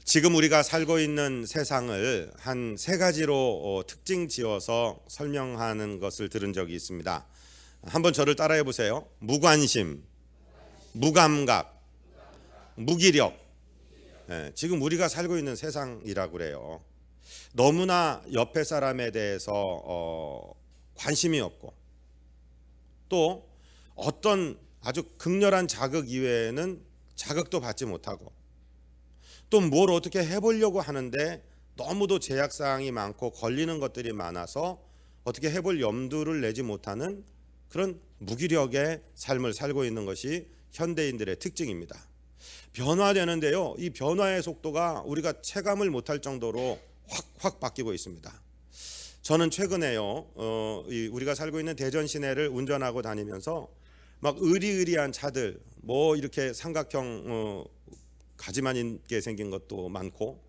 지금 우리가 살고 있는 세상을 한 세 가지로 특징 지어서 설명하는 것을 들은 적이 있습니다. 한번 저를 따라해 보세요. 무관심, 무감각, 무기력. 지금 우리가 살고 있는 세상이라고 그래요. 너무나 옆에 사람에 대해서 관심이 없고, 또 어떤 아주 극렬한 자극 이외에는 자극도 받지 못하고, 또 뭘 어떻게 해보려고 하는데 너무도 제약사항이 많고 걸리는 것들이 많아서 어떻게 해볼 염두를 내지 못하는 그런 무기력의 삶을 살고 있는 것이 현대인들의 특징입니다. 변화되는데요, 이 변화의 속도가 우리가 체감을 못할 정도로 확 바뀌고 있습니다. 저는 최근에요, 우리가 살고 있는 대전 시내를 운전하고 다니면서 막 의리의리한 차들, 뭐 이렇게 삼각형 가지만 있게 생긴 것도 많고,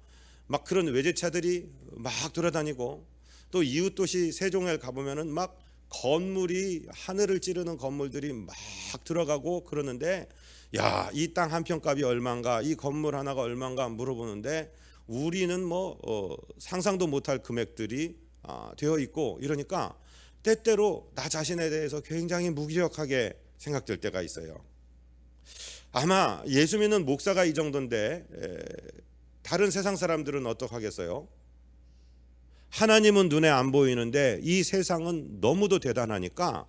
막 그런 외제차들이 막 돌아다니고, 또 이웃 도시 세종에 가보면은 막 건물이 하늘을 찌르는 건물들이 막 들어가고 그러는데, 야, 이 땅 한 평 값이 얼마인가, 이 건물 하나가 얼마인가 물어보는데 우리는 상상도 못할 금액들이 되어 있고, 이러니까 때때로 나 자신에 대해서 굉장히 무기력하게 생각될 때가 있어요. 아마 예수 믿는 목사가 이 정도인데 다른 세상 사람들은 어떡하겠어요? 하나님은 눈에 안 보이는데 이 세상은 너무도 대단하니까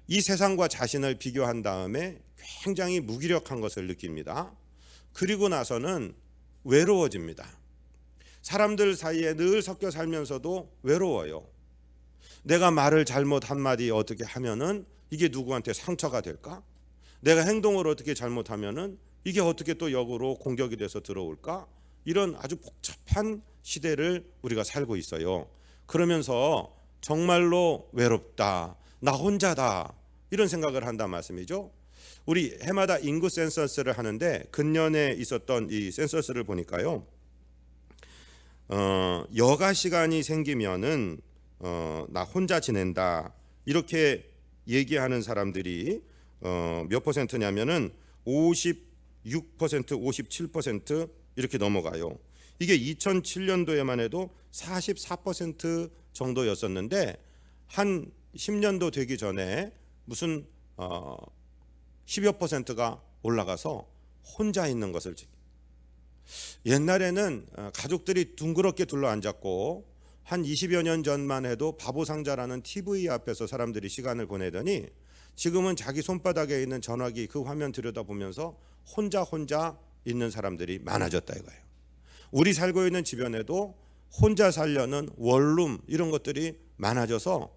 이 세상과 자신을 비교한 다음에 굉장히 무기력한 것을 느낍니다. 그리고 나서는 외로워집니다. 사람들 사이에 늘 섞여 살면서도 외로워요. 내가 말을 잘못 한마디 어떻게 하면은 이게 누구한테 상처가 될까? 내가 행동을 어떻게 잘못하면은 이게 어떻게 또 역으로 공격이 돼서 들어올까? 이런 아주 복잡한 시대를 우리가 살고 있어요. 그러면서 정말로 외롭다, 나 혼자다, 이런 생각을 한단 말씀이죠. 우리 해마다 인구 센서스를 하는데 근년에 있었던 이 센서스를 보니까요, 여가 시간이 생기면은 나 혼자 지낸다, 이렇게 얘기하는 사람들이 몇 퍼센트냐면은 56%, 57% 이렇게 넘어가요. 이게 2007년도에만 해도 44% 정도였었는데 한 10년도 되기 전에 무슨 10여 %가 올라가서 혼자 있는 것을, 옛날에는 가족들이 둥그렇게 둘러앉았고 한 20여 년 전만 해도 바보상자라는 TV 앞에서 사람들이 시간을 보내더니 지금은 자기 손바닥에 있는 전화기 그 화면 들여다보면서 혼자 있는 사람들이 많아졌다 이거예요. 우리 살고 있는 주변에도 혼자 살려는 원룸 이런 것들이 많아져서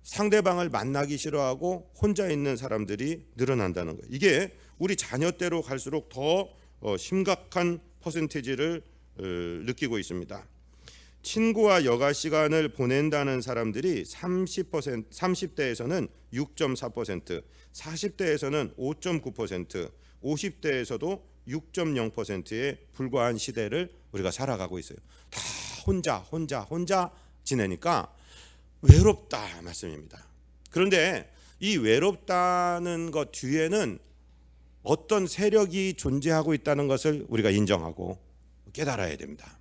상대방을 만나기 싫어하고 혼자 있는 사람들이 늘어난다는 거예요. 이게 우리 자녀 때로 갈수록 더 심각한 퍼센티지를 느끼고 있습니다. 친구와 여가 시간을 보낸다는 사람들이 30대에서는 6.4%, 40대에서는 5.9%, 50대에서도 6.0%에 불과한 시대를 우리가 살아가고 있어요. 다 혼자 지내니까 외롭다 말씀입니다. 그런데 이 외롭다는 것 뒤에는 어떤 세력이 존재하고 있다는 것을 우리가 인정하고 깨달아야 됩니다.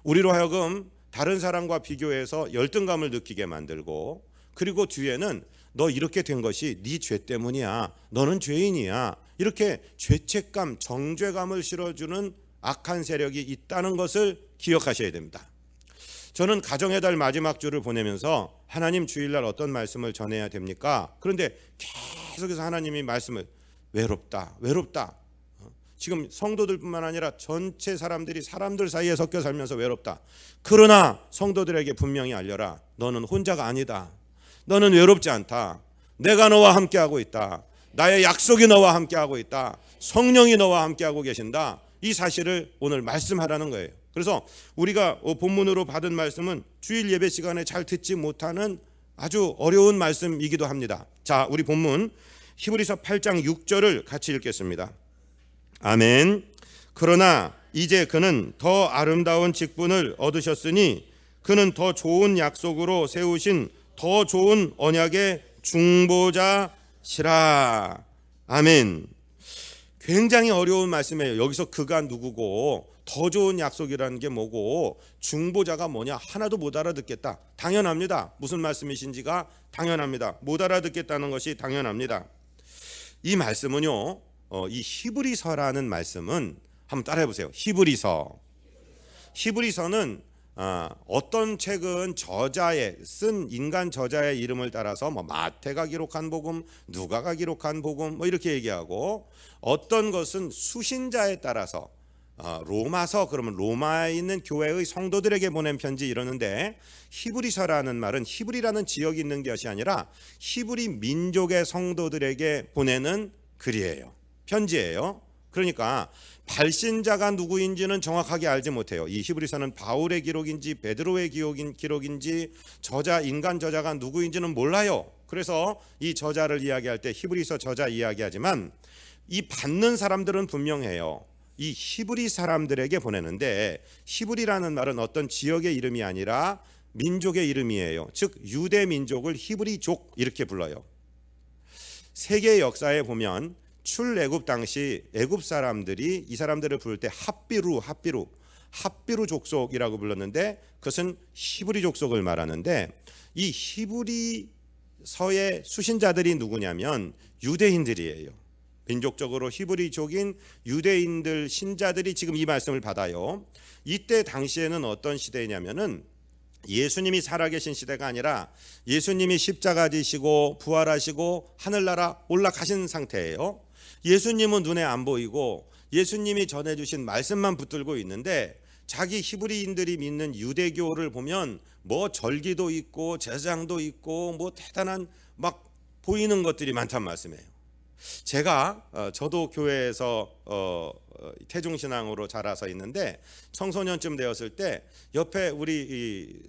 우리로 하여금 다른 사람과 비교해서 열등감을 느끼게 만들고, 그리고 뒤에는 너 이렇게 된 것이 네 죄 때문이야, 너는 죄인이야, 이렇게 죄책감, 정죄감을 실어주는 악한 세력이 있다는 것을 기억하셔야 됩니다. 저는 가정의 달 마지막 주를 보내면서 하나님 주일날 어떤 말씀을 전해야 됩니까? 그런데 계속해서 하나님이 말씀을 외롭다. 지금 성도들뿐만 아니라 전체 사람들이 사람들 사이에 섞여 살면서 외롭다. 그러나 성도들에게 분명히 알려라. 너는 혼자가 아니다. 너는 외롭지 않다. 내가 너와 함께하고 있다. 나의 약속이 너와 함께하고 있다. 성령이 너와 함께하고 계신다. 이 사실을 오늘 말씀하라는 거예요. 그래서 우리가 본문으로 받은 말씀은 주일 예배 시간에 잘 듣지 못하는 아주 어려운 말씀이기도 합니다. 자, 우리 본문 히브리서 8장 6절을 같이 읽겠습니다. 아멘. 그러나 이제 그는 더 아름다운 직분을 얻으셨으니 그는 더 좋은 약속으로 세우신 더 좋은 언약의 중보자시라. 아멘. 굉장히 어려운 말씀이에요. 여기서 그가 누구고 더 좋은 약속이라는 게 뭐고 중보자가 뭐냐 하나도 못 알아듣겠다. 당연합니다. 무슨 말씀이신지가 당연합니다. 못 알아듣겠다는 것이 당연합니다. 이 말씀은요, 이 히브리서라는 말씀은 한번 따라해 보세요. 히브리서는 어떤 책은 저자의 쓴 인간 저자의 이름을 따라서 뭐 마태가 기록한 복음, 누가가 기록한 복음 뭐 이렇게 얘기하고, 어떤 것은 수신자에 따라서 로마서 그러면 로마에 있는 교회의 성도들에게 보낸 편지 이러는데, 히브리서라는 말은 히브리라는 지역이 있는 것이 아니라 히브리 민족의 성도들에게 보내는 글이에요. 편지예요. 그러니까 발신자가 누구인지는 정확하게 알지 못해요. 이 히브리서는 바울의 기록인지 베드로의 기록인지 인간 저자가 누구인지는 몰라요. 그래서 이 저자를 이야기할 때 히브리서 저자 이야기하지만 이 받는 사람들은 분명해요. 이 히브리 사람들에게 보내는데, 히브리라는 말은 어떤 지역의 이름이 아니라 민족의 이름이에요. 즉 유대 민족을 히브리족 이렇게 불러요. 세계 역사에 보면 출애굽 당시 애굽 사람들이 이 사람들을 부를 때 핫비루 족속이라고 불렀는데, 그것은 히브리 족속을 말하는데, 이 히브리서의 수신자들이 누구냐면 유대인들이에요. 민족적으로 히브리족인 유대인들 신자들이 지금 이 말씀을 받아요. 이때 당시에는 어떤 시대냐면은 예수님이 살아계신 시대가 아니라 예수님이 십자가 지시고 부활하시고 하늘나라 올라가신 상태예요. 예수님은 눈에 안 보이고 예수님이 전해주신 말씀만 붙들고 있는데, 자기 히브리인들이 믿는 유대교를 보면 뭐 절기도 있고 제사장도 있고 뭐 대단한 막 보이는 것들이 많단 말씀이에요. 저도 교회에서 태중신앙으로 자라서 있는데, 청소년쯤 되었을 때 옆에 우리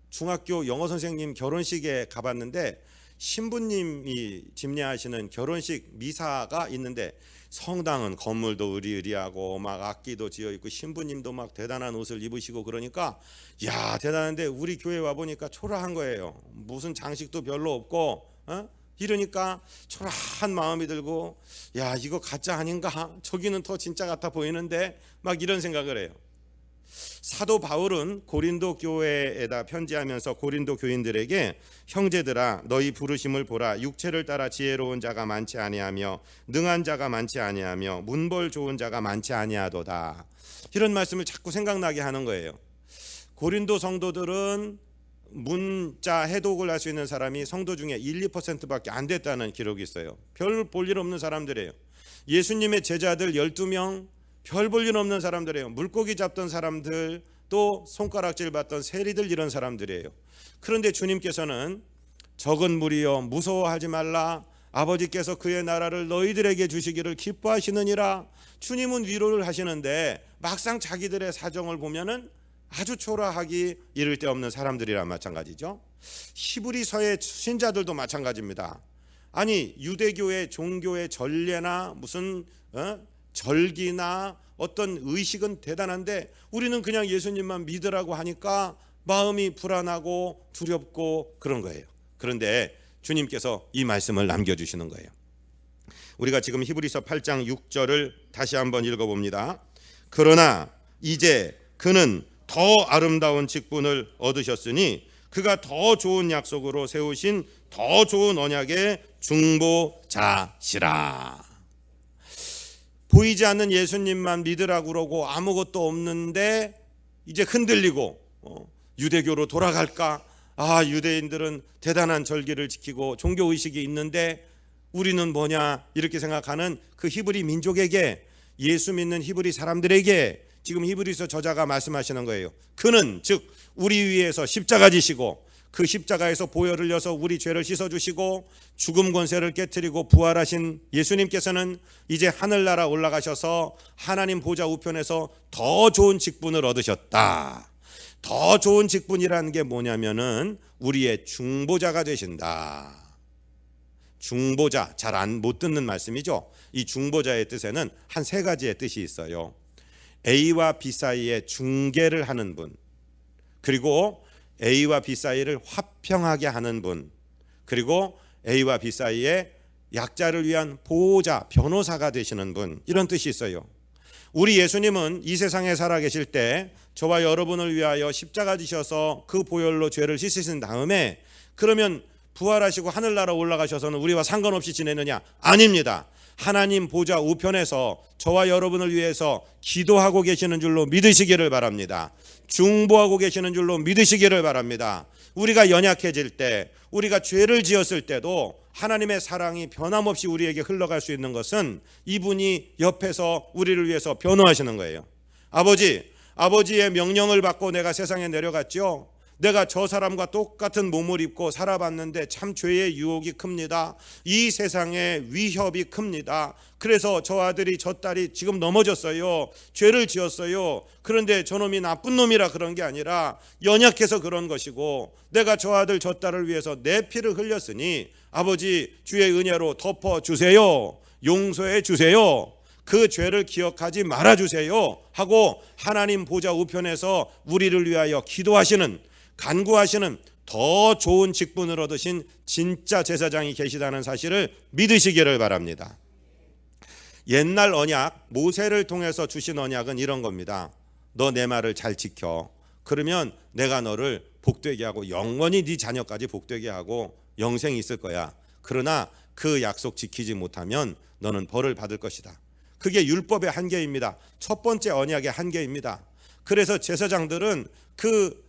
중학교 영어 선생님 결혼식에 가봤는데, 신부님이 집례하시는 결혼식 미사가 있는데, 성당은 건물도 으리으리하고 막 악기도 지어 있고 신부님도 막 대단한 옷을 입으시고, 그러니까 야 대단한데 우리 교회 와 보니까 초라한 거예요. 무슨 장식도 별로 없고 이러니까 초라한 마음이 들고, 야 이거 가짜 아닌가? 저기는 더 진짜 같아 보이는데 막 이런 생각을 해요. 사도 바울은 고린도 교회에다 편지하면서 고린도 교인들에게, 형제들아 너희 부르심을 보라. 육체를 따라 지혜로운 자가 많지 아니하며 능한 자가 많지 아니하며 문벌 좋은 자가 많지 아니하도다. 이런 말씀을 자꾸 생각나게 하는 거예요. 고린도 성도들은 문자 해독을 할 수 있는 사람이 성도 중에 1-2%밖에 안 됐다는 기록이 있어요. 별 볼 일 없는 사람들이에요. 예수님의 제자들 12명 별 볼 일 없는 사람들이에요. 물고기 잡던 사람들, 또 손가락질 받던 세리들, 이런 사람들이에요. 그런데 주님께서는 적은 무리여 무서워하지 말라. 아버지께서 그의 나라를 너희들에게 주시기를 기뻐하시느니라. 주님은 위로를 하시는데 막상 자기들의 사정을 보면은 아주 초라하기 이를 데 없는 사람들이란 마찬가지죠. 히브리서의 신자들도 마찬가지입니다. 아니 유대교의 종교의 전례나 무슨 절기나 어떤 의식은 대단한데 우리는 그냥 예수님만 믿으라고 하니까 마음이 불안하고 두렵고 그런 거예요. 그런데 주님께서 이 말씀을 남겨주시는 거예요. 우리가 지금 히브리서 8장 6절을 다시 한번 읽어봅니다. 그러나 이제 그는 더 아름다운 직분을 얻으셨으니 그가 더 좋은 약속으로 세우신 더 좋은 언약의 중보자시라. 보이지 않는 예수님만 믿으라고 그러고 아무것도 없는데 이제 흔들리고 유대교로 돌아갈까? 유대인들은 대단한 절기를 지키고 종교의식이 있는데 우리는 뭐냐? 이렇게 생각하는 그 히브리 민족에게, 예수 믿는 히브리 사람들에게 지금 히브리서 저자가 말씀하시는 거예요. 그는 즉 우리 위에서 십자가 지시고 그 십자가에서 보혈을 흘려서 우리 죄를 씻어주시고 죽음 권세를 깨뜨리고 부활하신 예수님께서는 이제 하늘나라 올라가셔서 하나님 보좌 우편에서 더 좋은 직분을 얻으셨다. 더 좋은 직분이라는 게 뭐냐면은 우리의 중보자가 되신다. 중보자, 잘 못 듣는 말씀이죠. 이 중보자의 뜻에는 한 세 가지의 뜻이 있어요. A와 B 사이에 중개를 하는 분, 그리고 A와 B 사이를 화평하게 하는 분, 그리고 A와 B 사이에 약자를 위한 보호자, 변호사가 되시는 분, 이런 뜻이 있어요. 우리 예수님은 이 세상에 살아계실 때 저와 여러분을 위하여 십자가 지셔서 그 보혈로 죄를 씻으신 다음에 그러면 부활하시고 하늘나라 올라가셔서는 우리와 상관없이 지내느냐? 아닙니다. 하나님 보좌 우편에서 저와 여러분을 위해서 기도하고 계시는 줄로 믿으시기를 바랍니다. 중보하고 계시는 줄로 믿으시기를 바랍니다. 우리가 연약해질 때, 우리가 죄를 지었을 때도 하나님의 사랑이 변함없이 우리에게 흘러갈 수 있는 것은 이분이 옆에서 우리를 위해서 변호하시는 거예요. 아버지의 명령을 받고 내가 세상에 내려갔죠. 내가 저 사람과 똑같은 몸을 입고 살아봤는데 참 죄의 유혹이 큽니다. 이 세상에 위협이 큽니다. 그래서 저 아들이 저 딸이 지금 넘어졌어요. 죄를 지었어요. 그런데 저놈이 나쁜 놈이라 그런 게 아니라 연약해서 그런 것이고 내가 저 아들 저 딸을 위해서 내 피를 흘렸으니 아버지 주의 은혜로 덮어주세요. 용서해 주세요. 그 죄를 기억하지 말아주세요 하고 하나님 보좌 우편에서 우리를 위하여 기도하시는, 간구하시는 더 좋은 직분을 얻으신 진짜 제사장이 계시다는 사실을 믿으시기를 바랍니다. 옛날 언약, 모세를 통해서 주신 언약은 이런 겁니다. 너 내 말을 잘 지켜. 그러면 내가 너를 복되게 하고 영원히 네 자녀까지 복되게 하고 영생이 있을 거야. 그러나 그 약속 지키지 못하면 너는 벌을 받을 것이다. 그게 율법의 한계입니다. 첫 번째 언약의 한계입니다. 그래서 제사장들은 그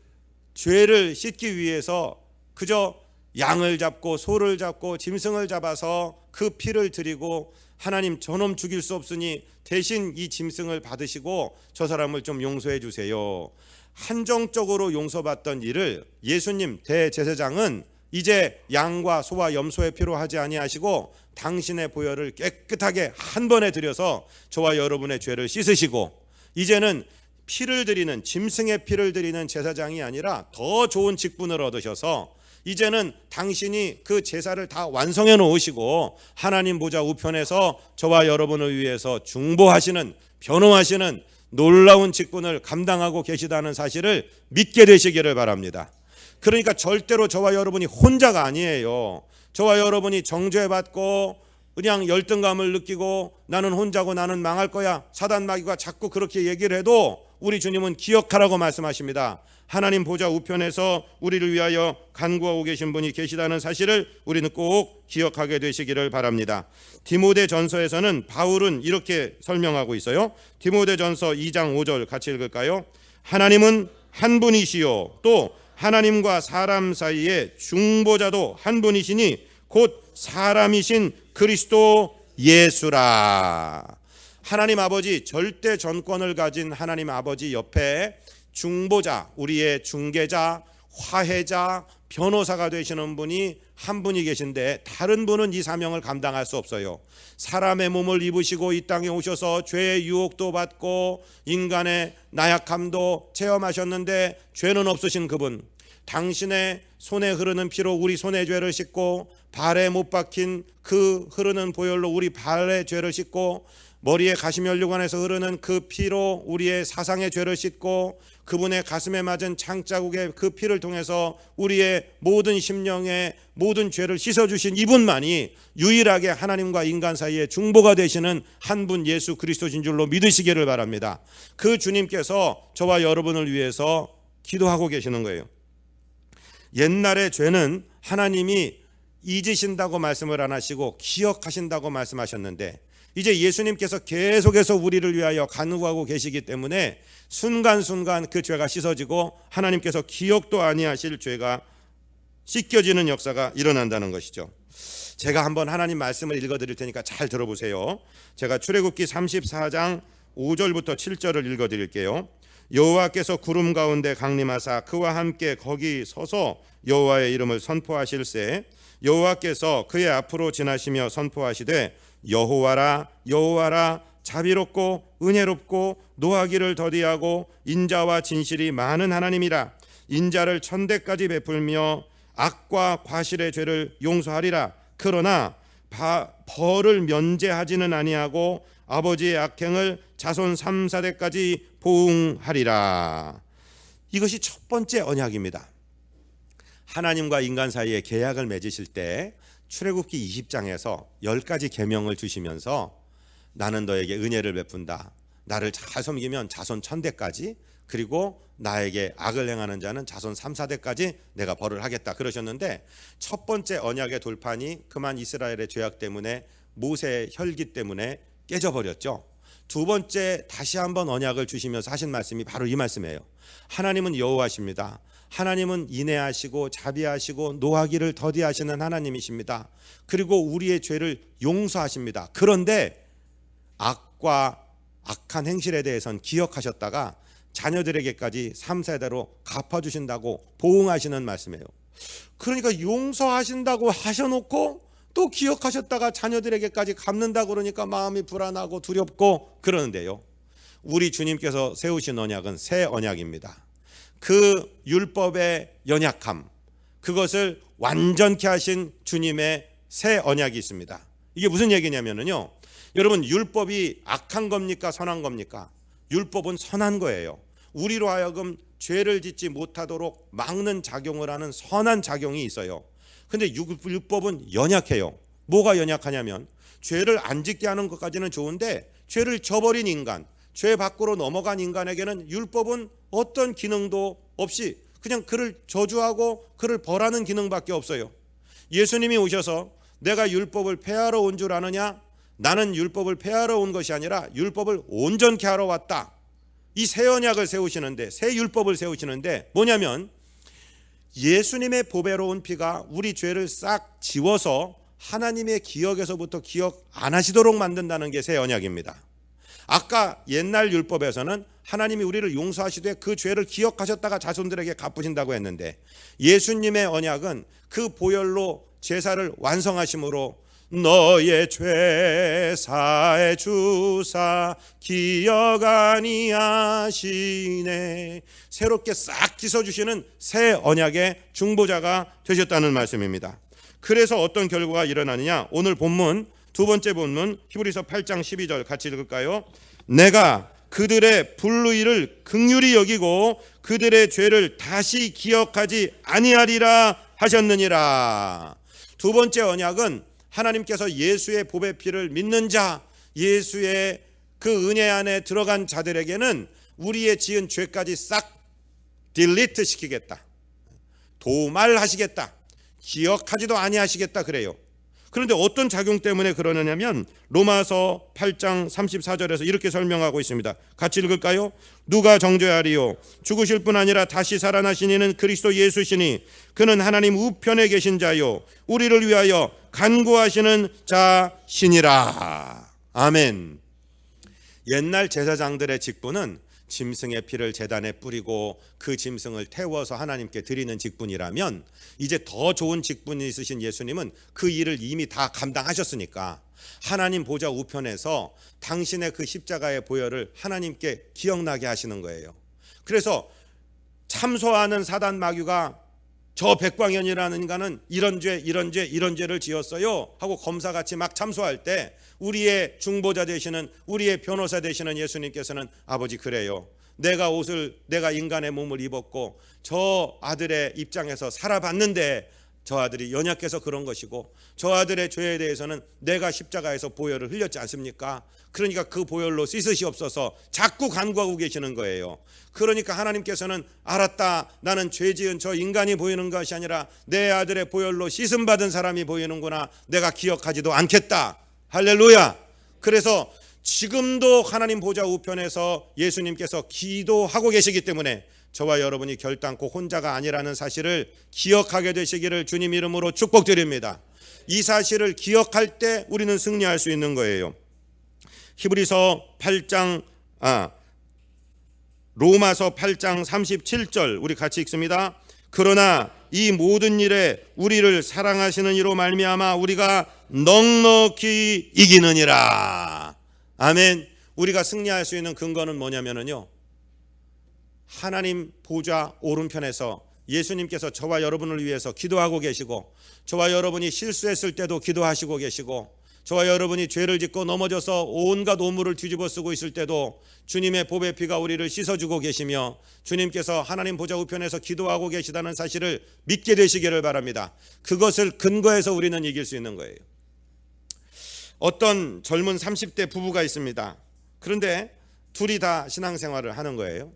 죄를 씻기 위해서 그저 양을 잡고 소를 잡고 짐승을 잡아서 그 피를 드리고 하나님 저놈 죽일 수 없으니 대신 이 짐승을 받으시고 저 사람을 좀 용서해 주세요. 한정적으로 용서받던 일을 예수님 대제사장은 이제 양과 소와 염소의 피로 하지 아니하시고 당신의 보혈을 깨끗하게 한 번에 드려서 저와 여러분의 죄를 씻으시고 이제는 피를 드리는, 짐승의 피를 드리는 제사장이 아니라 더 좋은 직분을 얻으셔서 이제는 당신이 그 제사를 다 완성해 놓으시고 하나님 보좌 우편에서 저와 여러분을 위해서 중보하시는, 변호하시는 놀라운 직분을 감당하고 계시다는 사실을 믿게 되시기를 바랍니다. 그러니까 절대로 저와 여러분이 혼자가 아니에요. 저와 여러분이 정죄받고 그냥 열등감을 느끼고 나는 혼자고 나는 망할 거야, 사단 마귀가 자꾸 그렇게 얘기를 해도 우리 주님은 기억하라고 말씀하십니다. 하나님 보좌 우편에서 우리를 위하여 간구하고 계신 분이 계시다는 사실을 우리는 꼭 기억하게 되시기를 바랍니다. 디모데전서에서는 바울은 이렇게 설명하고 있어요. 디모데전서 2장 5절 같이 읽을까요? 하나님은 한 분이시요 또 하나님과 사람 사이에 중보자도 한 분이시니 곧 사람이신 그리스도 예수라. 하나님 아버지, 절대 전권을 가진 하나님 아버지 옆에 중보자, 우리의 중개자, 화해자, 변호사가 되시는 분이 한 분이 계신데 다른 분은 이 사명을 감당할 수 없어요. 사람의 몸을 입으시고 이 땅에 오셔서 죄의 유혹도 받고 인간의 나약함도 체험하셨는데 죄는 없으신 그분, 당신의 손에 흐르는 피로 우리 손의 죄를 씻고 발에 못 박힌 그 흐르는 보혈로 우리 발의 죄를 씻고 머리에 가시면류관에서 흐르는 그 피로 우리의 사상의 죄를 씻고 그분의 가슴에 맞은 창자국의 그 피를 통해서 우리의 모든 심령의 모든 죄를 씻어주신 이분만이 유일하게 하나님과 인간 사이에 중보가 되시는 한 분 예수 그리스도신 줄로 믿으시기를 바랍니다. 그 주님께서 저와 여러분을 위해서 기도하고 계시는 거예요. 옛날의 죄는 하나님이 잊으신다고 말씀을 안 하시고 기억하신다고 말씀하셨는데 이제 예수님께서 계속해서 우리를 위하여 간구하고 계시기 때문에 순간순간 그 죄가 씻어지고 하나님께서 기억도 아니하실 죄가 씻겨지는 역사가 일어난다는 것이죠. 제가 한번 하나님 말씀을 읽어드릴 테니까 잘 들어보세요. 제가 출애굽기 34장 5절부터 7절을 읽어드릴게요. 여호와께서 구름 가운데 강림하사 그와 함께 거기 서서 여호와의 이름을 선포하실세 여호와께서 그의 앞으로 지나시며 선포하시되 여호와라 여호와라 자비롭고 은혜롭고 노하기를 더디하고 인자와 진실이 많은 하나님이라 인자를 천대까지 베풀며 악과 과실의 죄를 용서하리라 그러나 벌을 면제하지는 아니하고 아버지의 악행을 자손 3, 4대까지 보응하리라. 이것이 첫 번째 언약입니다. 하나님과 인간 사이에 계약을 맺으실 때 출애굽기 20장에서 10가지 계명을 주시면서 나는 너에게 은혜를 베푼다. 나를 잘 섬기면 자손 1000대까지, 그리고 나에게 악을 행하는 자는 자손 3, 4대까지 내가 벌을 하겠다 그러셨는데, 첫 번째 언약의 돌판이 그만 이스라엘의 죄악 때문에, 모세의 혈기 때문에 깨져버렸죠. 두 번째 다시 한번 언약을 주시면서 하신 말씀이 바로 이 말씀이에요. 하나님은 여호와십니다. 하나님은 인애하시고 자비하시고 노하기를 더디하시는 하나님이십니다. 그리고 우리의 죄를 용서하십니다. 그런데 악과 악한 행실에 대해서는 기억하셨다가 자녀들에게까지 3세대로 갚아주신다고 보응하시는 말씀이에요. 그러니까 용서하신다고 하셔놓고 또 기억하셨다가 자녀들에게까지 갚는다 그러니까 마음이 불안하고 두렵고 그러는데요. 우리 주님께서 세우신 언약은 새 언약입니다. 그 율법의 연약함, 그것을 완전케 하신 주님의 새 언약이 있습니다. 이게 무슨 얘기냐면요, 여러분, 율법이 악한 겁니까 선한 겁니까? 율법은 선한 거예요. 우리로 하여금 죄를 짓지 못하도록 막는 작용을 하는 선한 작용이 있어요. 근데 율법은 연약해요. 뭐가 연약하냐면, 죄를 안 짓게 하는 것까지는 좋은데 죄를 저버린 인간, 죄 밖으로 넘어간 인간에게는 율법은 어떤 기능도 없이 그냥 그를 저주하고 그를 벌하는 기능밖에 없어요. 예수님이 오셔서 내가 율법을 폐하러 온 줄 아느냐? 나는 율법을 폐하러 온 것이 아니라 율법을 온전케 하러 왔다. 이 새 언약을 세우시는데, 새 율법을 세우시는데 뭐냐면, 예수님의 보배로운 피가 우리 죄를 싹 지워서 하나님의 기억에서부터 기억 안 하시도록 만든다는 게 새 언약입니다. 아까 옛날 율법에서는 하나님이 우리를 용서하시되 그 죄를 기억하셨다가 자손들에게 갚으신다고 했는데, 예수님의 언약은 그 보혈로 제사를 완성하심으로 너의 죄사의 주사 기억 아니하시네, 새롭게 싹 씻어주시는 새 언약의 중보자가 되셨다는 말씀입니다. 그래서 어떤 결과가 일어나느냐, 오늘 본문 두 번째 본문 히브리서 8장 12절 같이 읽을까요? 내가 그들의 불의를 긍휼히 여기고 그들의 죄를 다시 기억하지 아니하리라 하셨느니라. 두 번째 언약은 하나님께서 예수의 보배 피를 믿는 자, 예수의 그 은혜 안에 들어간 자들에게는 우리의 지은 죄까지 싹 딜리트 시키겠다, 도말하시겠다, 기억하지도 아니하시겠다 그래요. 그런데 어떤 작용 때문에 그러느냐면, 로마서 8장 34절에서 이렇게 설명하고 있습니다. 같이 읽을까요? 누가 정죄하리요? 죽으실 뿐 아니라 다시 살아나신 이는 그리스도 예수시니 그는 하나님 우편에 계신 자요 우리를 위하여 간구하시는 자시니라. 아멘. 옛날 제사장들의 직분은 짐승의 피를 제단에 뿌리고 그 짐승을 태워서 하나님께 드리는 직분이라면, 이제 더 좋은 직분이 있으신 예수님은 그 일을 이미 다 감당하셨으니까 하나님 보좌 우편에서 당신의 그 십자가의 보혈을 하나님께 기억나게 하시는 거예요. 그래서 참소하는 사단 마귀가 저 백광현이라는 인간은 이런 죄를 지었어요 하고 검사같이 막 참소할 때, 우리의 중보자 되시는, 우리의 변호사 되시는 예수님께서는 아버지, 그래요, 내가 인간의 몸을 입었고 저 아들의 입장에서 살아봤는데 저 아들이 연약해서 그런 것이고 저 아들의 죄에 대해서는 내가 십자가에서 보혈을 흘렸지 않습니까? 그러니까 그 보혈로 씻으시옵소서 자꾸 간구하고 계시는 거예요. 그러니까 하나님께서는 알았다, 나는 죄지은 저 인간이 보이는 것이 아니라 내 아들의 보혈로 씻음받은 사람이 보이는구나, 내가 기억하지도 않겠다. 할렐루야. 그래서 지금도 하나님 보좌 우편에서 예수님께서 기도하고 계시기 때문에 저와 여러분이 결단코 혼자가 아니라는 사실을 기억하게 되시기를 주님 이름으로 축복드립니다. 이 사실을 기억할 때 우리는 승리할 수 있는 거예요. 로마서 8장 37절 우리 같이 읽습니다. 그러나 이 모든 일에 우리를 사랑하시는 이로 말미암아 우리가 넉넉히 이기느니라. 아멘. 우리가 승리할 수 있는 근거는 뭐냐면요, 하나님 보좌 오른편에서 예수님께서 저와 여러분을 위해서 기도하고 계시고, 저와 여러분이 실수했을 때도 기도하시고 계시고, 저와 여러분이 죄를 짓고 넘어져서 온갖 오물을 뒤집어 쓰고 있을 때도 주님의 보배 피가 우리를 씻어주고 계시며 주님께서 하나님 보좌 우편에서 기도하고 계시다는 사실을 믿게 되시기를 바랍니다. 그것을 근거해서 우리는 이길 수 있는 거예요. 어떤 젊은 30대 부부가 있습니다. 그런데 둘이 다 신앙생활을 하는 거예요.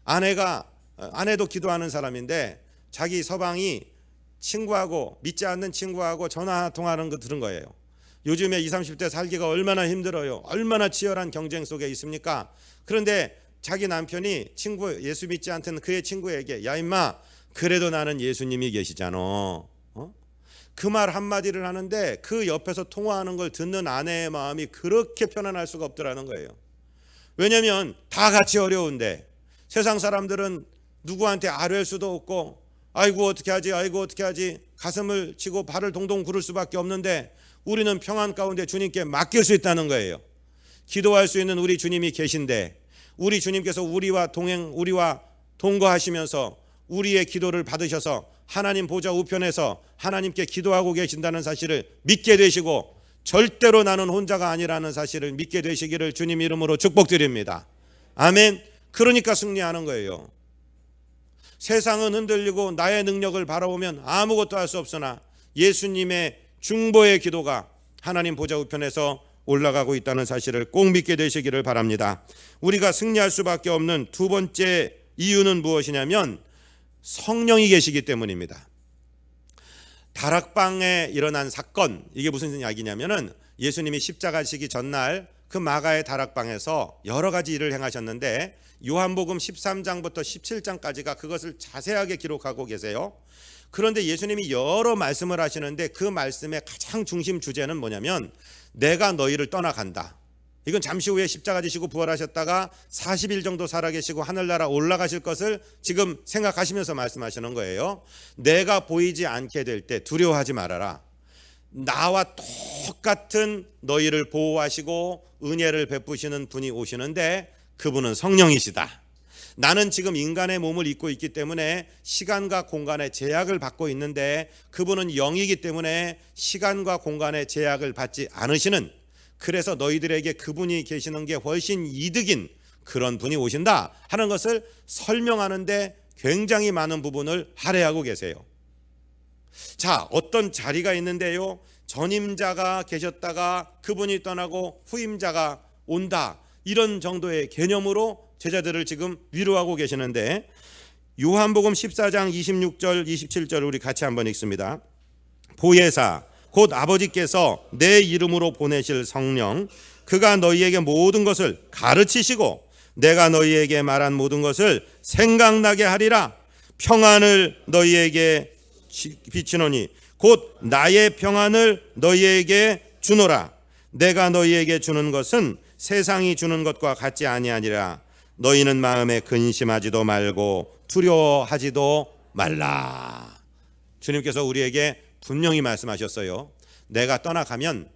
아내도 기도하는 사람인데 자기 서방이 친구하고, 믿지 않는 친구하고 전화 통화하는 거 들은 거예요. 요즘에 20, 30대 살기가 얼마나 힘들어요. 얼마나 치열한 경쟁 속에 있습니까? 그런데 자기 남편이 예수 믿지 않던 그의 친구에게, 야 임마, 그래도 나는 예수님이 계시잖아. 그 말 한마디를 하는데 그 옆에서 통화하는 걸 듣는 아내의 마음이 그렇게 편안할 수가 없더라는 거예요. 왜냐하면 다 같이 어려운데 세상 사람들은 누구한테 아뢰할 수도 없고, 아이고 어떻게 하지 가슴을 치고 발을 동동 구를 수밖에 없는데 우리는 평안 가운데 주님께 맡길 수 있다는 거예요. 기도할 수 있는 우리 주님이 계신데, 우리 주님께서 우리와 동거하시면서 우리의 기도를 받으셔서 하나님 보좌 우편에서 하나님께 기도하고 계신다는 사실을 믿게 되시고, 절대로 나는 혼자가 아니라는 사실을 믿게 되시기를 주님 이름으로 축복드립니다. 아멘. 그러니까 승리하는 거예요. 세상은 흔들리고 나의 능력을 바라보면 아무것도 할 수 없으나 예수님의 중보의 기도가 하나님 보좌 우편에서 올라가고 있다는 사실을 꼭 믿게 되시기를 바랍니다. 우리가 승리할 수밖에 없는 두 번째 이유는 무엇이냐면 성령이 계시기 때문입니다. 다락방에 일어난 사건, 이게 무슨 이야기냐면은 예수님이 십자가 지기 전날 그 마가의 다락방에서 여러 가지 일을 행하셨는데 요한복음 13장부터 17장까지가 그것을 자세하게 기록하고 계세요. 그런데 예수님이 여러 말씀을 하시는데 그 말씀의 가장 중심 주제는 뭐냐면 내가 너희를 떠나간다. 이건 잠시 후에 십자가 지시고 부활하셨다가 40일 정도 살아계시고 하늘나라 올라가실 것을 지금 생각하시면서 말씀하시는 거예요. 내가 보이지 않게 될 때 두려워하지 말아라. 나와 똑같은 너희를 보호하시고 은혜를 베푸시는 분이 오시는데 그분은 성령이시다. 나는 지금 인간의 몸을 입고 있기 때문에 시간과 공간의 제약을 받고 있는데 그분은 영이기 때문에 시간과 공간의 제약을 받지 않으시는, 그래서 너희들에게 그분이 계시는 게 훨씬 이득인 그런 분이 오신다 하는 것을 설명하는데 굉장히 많은 부분을 할애하고 계세요. 자, 어떤 자리가 있는데요, 전임자가 계셨다가 그분이 떠나고 후임자가 온다, 이런 정도의 개념으로 제자들을 지금 위로하고 계시는데, 요한복음 14장 26절 27절 우리 같이 한번 읽습니다. 보혜사 곧 아버지께서 내 이름으로 보내실 성령, 그가 너희에게 모든 것을 가르치시고 내가 너희에게 말한 모든 것을 생각나게 하리라. 평안을 너희에게 비치노니 곧 나의 평안을 너희에게 주노라. 내가 너희에게 주는 것은 세상이 주는 것과 같지 아니하니라. 너희는 마음에 근심하지도 말고 두려워하지도 말라. 주님께서 우리에게 분명히 말씀하셨어요. 내가 떠나가면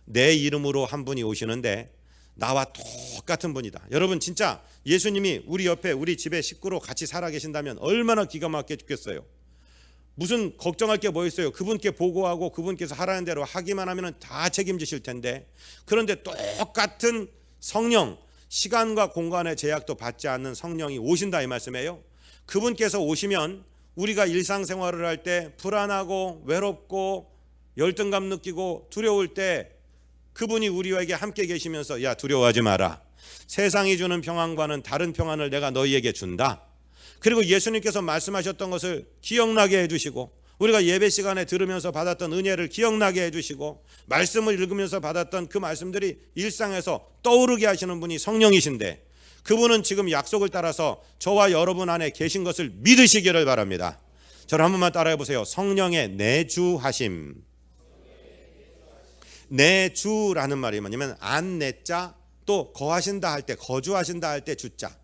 내 이름으로 한 분이 오시는데 나와 똑같은 분이다. 여러분, 진짜 예수님이 우리 옆에 우리 집에 식구로 같이 살아 계신다면 얼마나 기가 막혀 죽겠어요. 무슨 걱정할 게 뭐 있어요. 그분께 보고하고 그분께서 하라는 대로 하기만 하면 다 책임지실 텐데, 그런데 똑같은 성령, 시간과 공간의 제약도 받지 않는 성령이 오신다 이 말씀이에요. 그분께서 오시면 우리가 일상생활을 할 때 불안하고 외롭고 열등감 느끼고 두려울 때 그분이 우리에게 함께 계시면서 야, 두려워하지 마라. 세상이 주는 평안과는 다른 평안을 내가 너희에게 준다. 그리고 예수님께서 말씀하셨던 것을 기억나게 해주시고, 우리가 예배 시간에 들으면서 받았던 은혜를 기억나게 해주시고, 말씀을 읽으면서 받았던 그 말씀들이 일상에서 떠오르게 하시는 분이 성령이신데, 그분은 지금 약속을 따라서 저와 여러분 안에 계신 것을 믿으시기를 바랍니다. 저를 한 번만 따라해 보세요. 성령의 내주하심. 내주라는 말이 뭐냐면 안내자, 또 거하신다 할 때, 거주하신다 할 때 주자.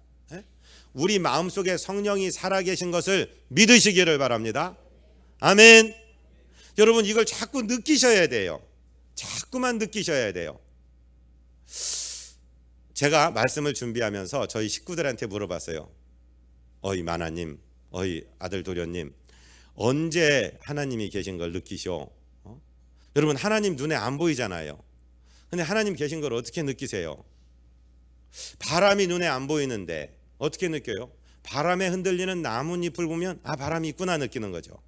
우리 마음속에 성령이 살아계신 것을 믿으시기를 바랍니다. 아멘. 여러분, 이걸 자꾸 느끼셔야 돼요. 자꾸만 느끼셔야 돼요. 제가 말씀을 준비하면서 저희 식구들한테 물어봤어요. 어이 마나님, 어이 아들 도련님, 언제 하나님이 계신 걸 느끼셔? 여러분, 하나님 눈에 안 보이잖아요. 근데 하나님 계신 걸 어떻게 느끼세요? 바람이 눈에 안 보이는데 어떻게 느껴요? 바람에 흔들리는 나뭇잎을 보면 아, 바람이 있구나 느끼는 거죠.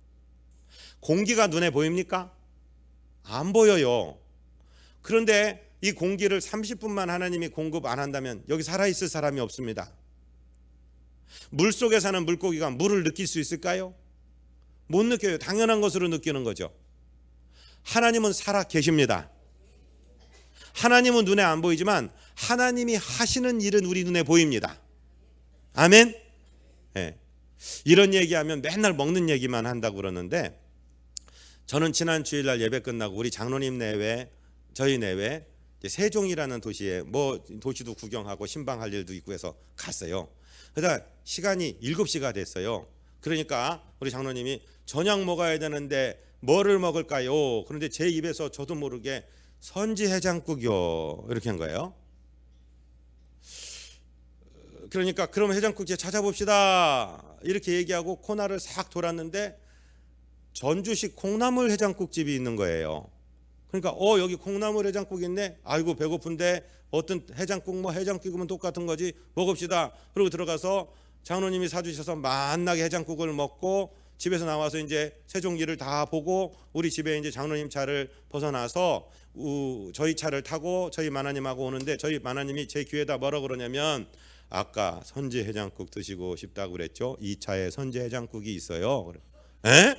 공기가 눈에 보입니까? 안 보여요. 그런데 이 공기를 30분만 하나님이 공급 안 한다면 여기 살아있을 사람이 없습니다. 물속에 사는 물고기가 물을 느낄 수 있을까요? 못 느껴요. 당연한 것으로 느끼는 거죠. 하나님은 살아 계십니다. 하나님은 눈에 안 보이지만 하나님이 하시는 일은 우리 눈에 보입니다. 아멘. 네. 이런 얘기하면 맨날 먹는 얘기만 한다고 그러는데, 저는 지난 주일날 예배 끝나고 우리 장로님 내외, 저희 내외 세종이라는 도시에 뭐 도시도 구경하고 신방할 일도 있고 해서 갔어요. 그러다 시간이 7시가 됐어요. 그러니까 우리 장로님이 저녁 먹어야 되는데 뭐를 먹을까요? 그런데 제 입에서 저도 모르게 선지 해장국이요 이렇게 한 거예요. 그러니까 그럼 해장국집 찾아봅시다 이렇게 얘기하고 코너를 싹 돌았는데 전주식 콩나물 해장국집이 있는 거예요. 그러니까 여기 콩나물 해장국 있네. 아이고 배고픈데 어떤 해장국 뭐 해장국이면 똑같은 거지 먹읍시다. 그리고 들어가서 장로님이 사주셔서 만나게 해장국을 먹고 집에서 나와서 이제 세종기를 다 보고 우리 집에 이제 장로님 차를 벗어나서 저희 차를 타고 저희 마나님하고 오는데, 저희 마나님이 제 귀에다 뭐라 그러냐면 아까 선지 해장국 드시고 싶다고 그랬죠. 이 차에 선지 해장국이 있어요. 에?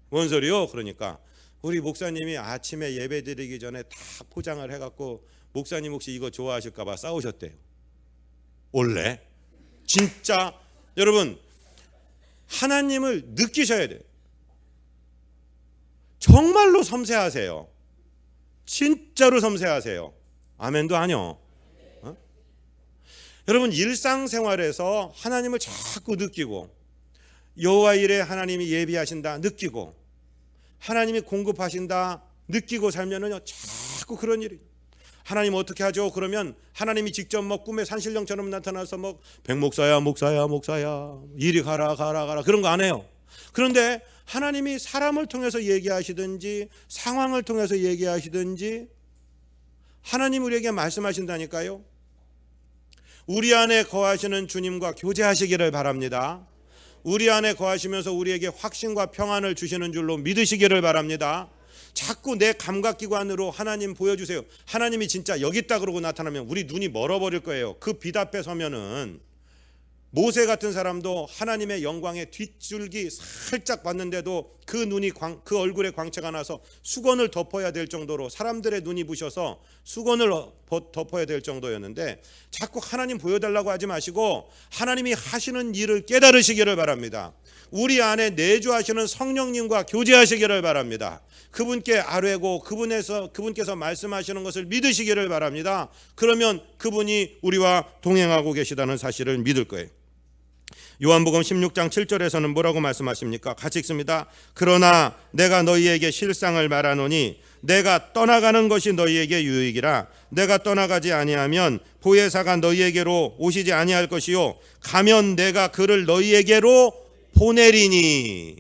뭔 소리요? 그러니까 우리 목사님이 아침에 예배 드리기 전에 다 포장을 해갖고 목사님 혹시 이거 좋아하실까 봐 싸우셨대요. 원래 진짜 여러분 하나님을 느끼셔야 돼요. 정말로 섬세하세요. 진짜로 섬세하세요. 아멘도 아니요. 여러분 일상생활에서 하나님을 자꾸 느끼고 여호와 일에 하나님이 예비하신다 느끼고 하나님이 공급하신다 느끼고 살면은요 자꾸 그런 일이. 하나님 어떻게 하죠? 그러면 하나님이 직접 뭐 꿈에 산신령처럼 나타나서 뭐 백목사야 목사야 이리 가라 그런 거 안 해요. 그런데 하나님이 사람을 통해서 얘기하시든지 상황을 통해서 얘기하시든지 하나님 우리에게 말씀하신다니까요. 우리 안에 거하시는 주님과 교제하시기를 바랍니다. 우리 안에 거하시면서 우리에게 확신과 평안을 주시는 줄로 믿으시기를 바랍니다. 자꾸 내 감각기관으로 하나님 보여주세요. 하나님이 진짜 여기 있다 그러고 나타나면 우리 눈이 멀어버릴 거예요. 그 빛 앞에 서면은 모세 같은 사람도 하나님의 영광의 뒷줄기 살짝 봤는데도 그 눈이 그 얼굴에 광채가 나서 수건을 덮어야 될 정도로 사람들의 눈이 부셔서 수건을 덮어야 될 정도였는데, 자꾸 하나님 보여달라고 하지 마시고 하나님이 하시는 일을 깨달으시기를 바랍니다. 우리 안에 내주하시는 성령님과 교제하시기를 바랍니다. 그분께 아뢰고 그분께서 말씀하시는 것을 믿으시기를 바랍니다. 그러면 그분이 우리와 동행하고 계시다는 사실을 믿을 거예요. 요한복음 16장 7절에서는 뭐라고 말씀하십니까? 같이 읽습니다. 그러나 내가 너희에게 실상을 말하노니 내가 떠나가는 것이 너희에게 유익이라. 내가 떠나가지 아니하면 보혜사가 너희에게로 오시지 아니할 것이요 가면 내가 그를 너희에게로 보내리니.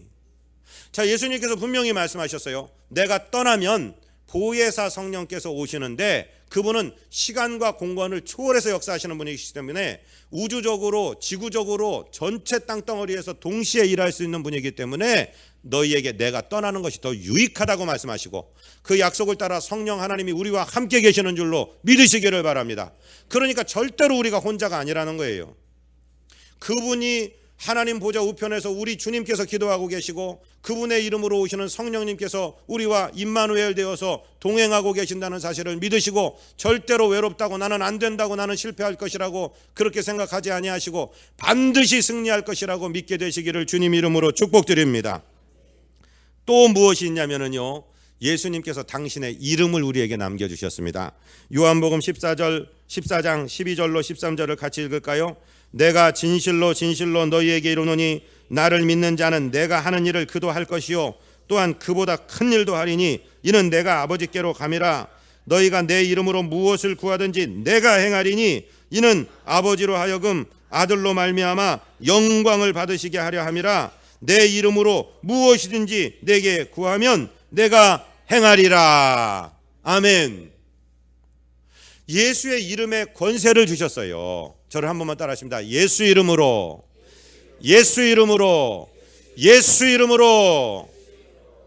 자, 예수님께서 분명히 말씀하셨어요. 내가 떠나면 보혜사 성령께서 오시는데 그분은 시간과 공간을 초월해서 역사하시는 분이시기 때문에 우주적으로 지구적으로 전체 땅덩어리에서 동시에 일할 수 있는 분이기 때문에 너희에게 내가 떠나는 것이 더 유익하다고 말씀하시고, 그 약속을 따라 성령 하나님이 우리와 함께 계시는 줄로 믿으시기를 바랍니다. 그러니까 절대로 우리가 혼자가 아니라는 거예요. 그분이 하나님 보좌 우편에서 우리 주님께서 기도하고 계시고 그분의 이름으로 오시는 성령님께서 우리와 임마누엘 되어서 동행하고 계신다는 사실을 믿으시고, 절대로 외롭다고 나는 안 된다고 나는 실패할 것이라고 그렇게 생각하지 아니하시고 반드시 승리할 것이라고 믿게 되시기를 주님 이름으로 축복드립니다. 또 무엇이 있냐면요, 예수님께서 당신의 이름을 우리에게 남겨주셨습니다. 요한복음 14장 12절로 13절을 같이 읽을까요? 내가 진실로 너희에게 이르노니 나를 믿는 자는 내가 하는 일을 그도 할 것이요 또한 그보다 큰 일도 하리니 이는 내가 아버지께로 감이라. 너희가 내 이름으로 무엇을 구하든지 내가 행하리니 이는 아버지로 하여금 아들로 말미암아 영광을 받으시게 하려 함이라. 내 이름으로 무엇이든지 내게 구하면 내가 행하리라. 아멘. 예수의 이름에 권세를 주셨어요. 저를 한 번만 따라 하십니다. 예수 이름으로, 예수 이름으로, 예수 이름으로.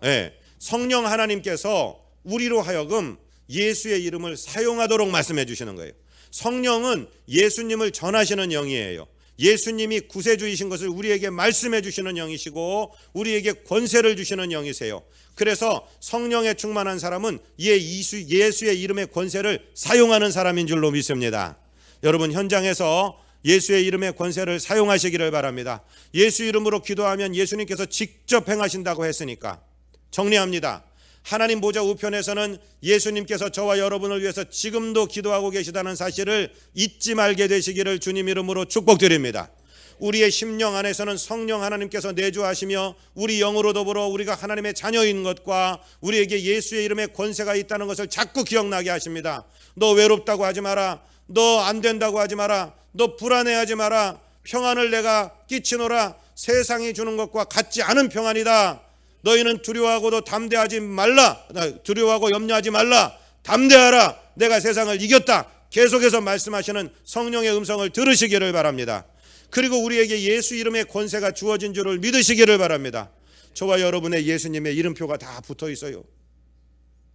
네, 성령 하나님께서 우리로 하여금 예수의 이름을 사용하도록 말씀해 주시는 거예요. 성령은 예수님을 전하시는 영이에요. 예수님이 구세주이신 것을 우리에게 말씀해 주시는 영이시고 우리에게 권세를 주시는 영이세요. 그래서 성령에 충만한 사람은 예수의 이름의 권세를 사용하는 사람인 줄로 믿습니다. 여러분, 현장에서 예수의 이름의 권세를 사용하시기를 바랍니다. 예수 이름으로 기도하면 예수님께서 직접 행하신다고 했으니까. 정리합니다. 하나님 보좌 우편에서는 예수님께서 저와 여러분을 위해서 지금도 기도하고 계시다는 사실을 잊지 말게 되시기를 주님 이름으로 축복드립니다. 우리의 심령 안에서는 성령 하나님께서 내주하시며 우리 영으로 더불어 우리가 하나님의 자녀인 것과 우리에게 예수의 이름의 권세가 있다는 것을 자꾸 기억나게 하십니다. 너 외롭다고 하지 마라. 너 안 된다고 하지 마라. 너 불안해하지 마라. 평안을 내가 끼치노라. 세상이 주는 것과 같지 않은 평안이다. 너희는 두려워하고도 담대하지 말라. 두려워하고 염려하지 말라. 담대하라. 내가 세상을 이겼다. 계속해서 말씀하시는 성령의 음성을 들으시기를 바랍니다. 그리고 우리에게 예수 이름의 권세가 주어진 줄을 믿으시기를 바랍니다. 저와 여러분의 예수님의 이름표가 다 붙어 있어요.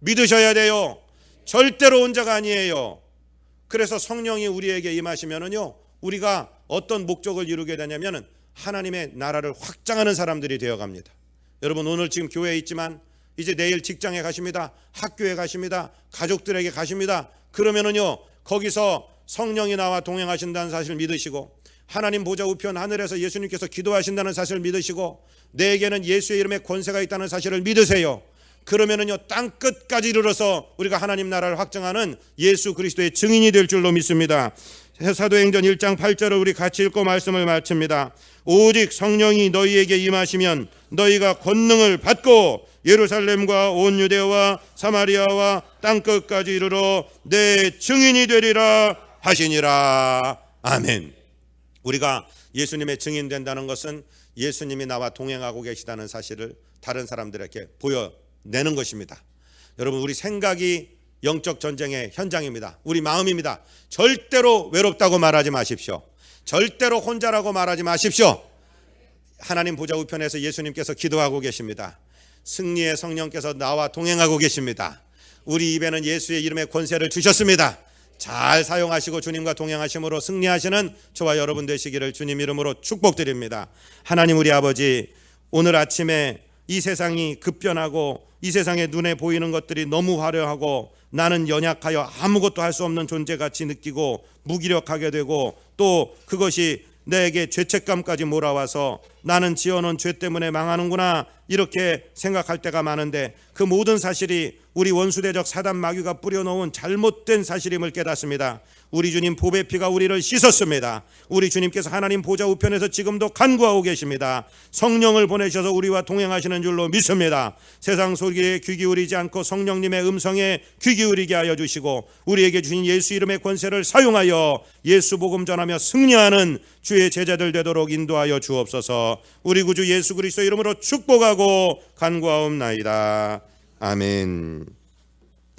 믿으셔야 돼요. 절대로 혼자가 아니에요. 그래서 성령이 우리에게 임하시면은요, 우리가 어떤 목적을 이루게 되냐면은 하나님의 나라를 확장하는 사람들이 되어갑니다. 여러분, 오늘 지금 교회에 있지만 이제 내일 직장에 가십니다. 학교에 가십니다. 가족들에게 가십니다. 그러면은요, 거기서 성령이 나와 동행하신다는 사실을 믿으시고 하나님 보좌 우편 하늘에서 예수님께서 기도하신다는 사실을 믿으시고 내게는 예수의 이름의 권세가 있다는 사실을 믿으세요. 그러면은요, 땅 끝까지 이르러서 우리가 하나님 나라를 확장하는 예수 그리스도의 증인이 될 줄로 믿습니다. 사도행전 1장 8절을 우리 같이 읽고 말씀을 마칩니다. 오직 성령이 너희에게 임하시면 너희가 권능을 받고 예루살렘과 온 유대와 사마리아와 땅 끝까지 이르러 내 증인이 되리라 하시니라. 아멘. 우리가 예수님의 증인 된다는 것은 예수님이 나와 동행하고 계시다는 사실을 다른 사람들에게 보여내는 것입니다. 여러분, 우리 생각이 영적 전쟁의 현장입니다. 우리 마음입니다. 절대로 외롭다고 말하지 마십시오. 절대로 혼자라고 말하지 마십시오. 하나님 보좌 우편에서 예수님께서 기도하고 계십니다. 승리의 성령께서 나와 동행하고 계십니다. 우리 입에는 예수의 이름의 권세를 주셨습니다. 잘 사용하시고 주님과 동행하심으로 승리하시는 저와 여러분 되시기를 주님 이름으로 축복드립니다. 하나님 우리 아버지, 오늘 아침에 이 세상이 급변하고 이 세상에 눈에 보이는 것들이 너무 화려하고 나는 연약하여 아무것도 할 수 없는 존재같이 느끼고 무기력하게 되고 또 그것이 내게 죄책감까지 몰아와서 나는 지어놓은 죄 때문에 망하는구나 이렇게 생각할 때가 많은데 그 모든 사실이 우리 원수대적 사단 마귀가 뿌려놓은 잘못된 사실임을 깨닫습니다. 우리 주님 보배 피가 우리를 씻었습니다. 우리 주님께서 하나님 보좌 우편에서 지금도 간구하고 계십니다. 성령을 보내셔서 우리와 동행하시는 줄로 믿습니다. 세상 소리에 귀 기울이지 않고 성령님의 음성에 귀 기울이게 하여 주시고 우리에게 주신 예수 이름의 권세를 사용하여 예수 복음 전하며 승리하는 주의 제자들 되도록 인도하여 주옵소서. 우리 구주 예수 그리스도 이름으로 축복하고 간구하옵나이다. 아멘.